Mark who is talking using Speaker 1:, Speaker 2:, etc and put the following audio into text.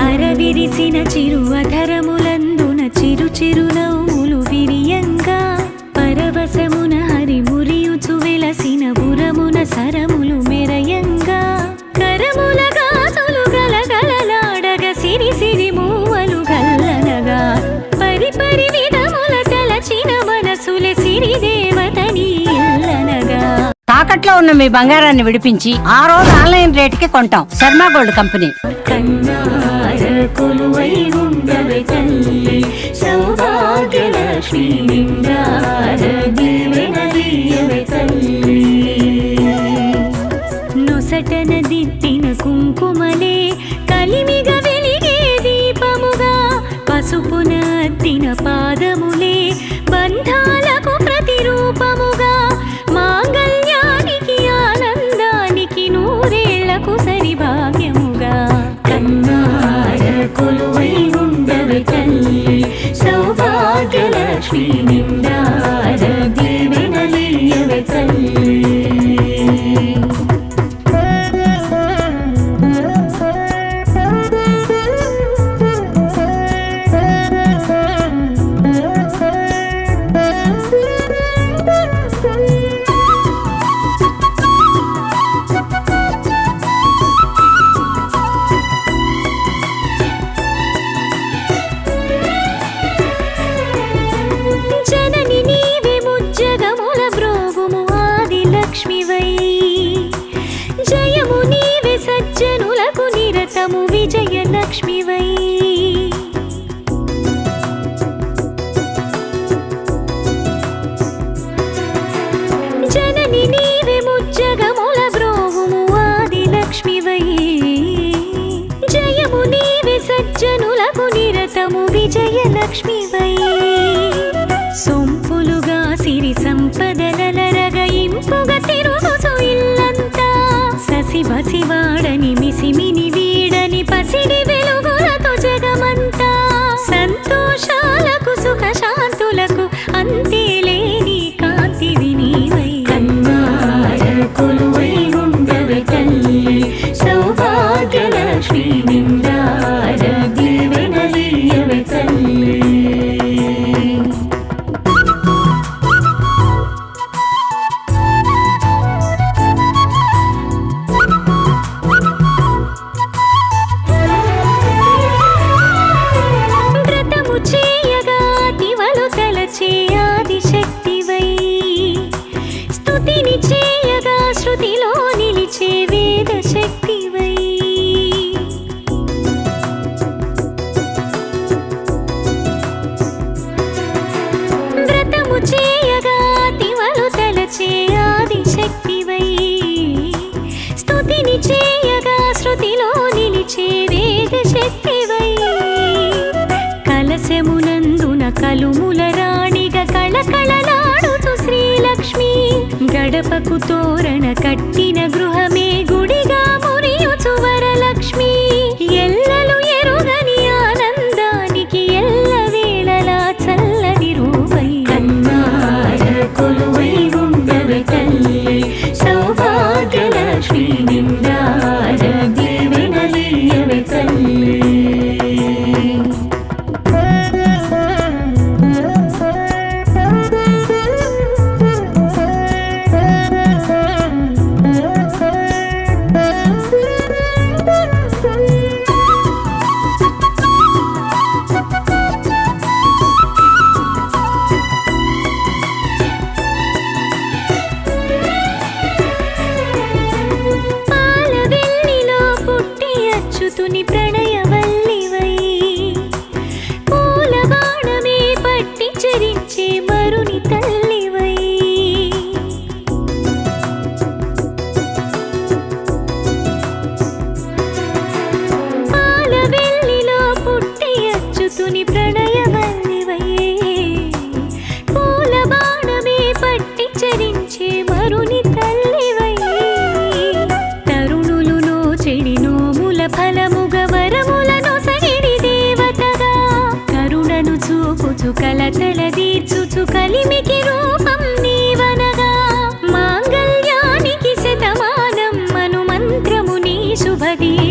Speaker 1: అరవిరిసిన చిరు అధరములందున చిరు చిరునవ్వులు విరియంగా పరవశమున హరి మురియుచు వెలసిన బురమున సరములు మెరయంగా కరముల గాజులు గలగలలాడగ సిరి సిరి మూవలు గల్లనగా పరి పరి విధముల తలచిన మనసుల సిరి దేవతని ఇల్లనగా.
Speaker 2: తాకట్లో ఉన్న మీ బంగారాన్ని విడిపించి ఆ రోజు ఆన్లైన్ రేటుకి కొంటాం. Sharma gold company.
Speaker 1: కన్నార కొలువై ఉండవే తల్లి సౌభాగ్యలక్ష్మి నిండార దీవెనలీయవే తల్లి. నొసటన దిద్దిన కుంకుమలే కలిమిగ వెలిగే దీపముగా పసుపున అద్దిన పాదములే బంధాలకు ప్రతిరూపముగా మాంగళ్యానికి ఆనందానికి నూరేళ్లకు సరి భాగ్యముగా. కన్నార కొలువై ఉండవే తల్లి సౌభాగ్యలక్ష్మి నిండార దీవెనలీయవే తల్లి. జనని నీవే ముజ్జగముల బ్రోగుము ఆదిలక్ష్మివై జయము నీవే సజ్జనులకు నిరతము విజయలక్ష్మివై. జనని నీవే ముజ్జగముల బ్రోగుము ఆదిలక్ష్మివై జయము నీవే సజ్జనులకు నిరతము విజయలక్ష్మివై. సొంపులుగా సిరి సంపదలరగ ఇంపుగా తిరుగుచు ఇల్లంతా ససి బసివాడని మిసిమిని వీడని పసిడి వెలుగులతో జగమంతా సంతోషాలకు సుఖ శాంతులకు అంతేలేని కాంతివి నీవై. కన్నార కొలువై ఉండవే తల్లి సౌభాగ్యలక్ష్మి నిండార దీవెనలీయవే తల్లి. వ్రతము చేయగా దివలు తలచే ఆదిశక్తివై స్తుతిని చేయగా శృతిలో నిలిచే వేద శక్తివై. వ్రతము చేయగా దివలు తలచే ఆదిశక్తివై స్తుతిని చేయగా శృతిలో నిలిచే వేద శక్తివై. కలశమునందున కలుముల రాణిగా కళకళలాడుతూ శ్రీలక్ష్మి గడపకు తోరణ కట్టిన గృహమే గుడిగా మురియుచు వరలక్ష్మి. ఎల్లలు ఎరుగని ఆనందానికి ఎల్లవేళలా చల్లని రూపై. కన్నార కొలువై ఉండవే తల్లి సౌభాగ్యలక్ష్మి నిండార దీవెనలీయవే తల్లి. పాలవెల్లిలో పుట్టి అచ్యుతుని ప్రణయవల్లివై పూల బాణమే పట్టి చరించే మరుని తల్లివై. పాలవెల్లిలో పుట్టి అచ్యుతుని ప్రణయవల్లివై పూల బాణమే పట్టి చరించే మరుని తల్లివై. తరుణులు నోచెడి నోముల ఫలముగ వరములను సగిడి దేవతగా కరుణను చూపుచు కలతల తీర్చుచు కలిమికి రూపం నీవనగా మాంగళ్యానికి ఉన్నది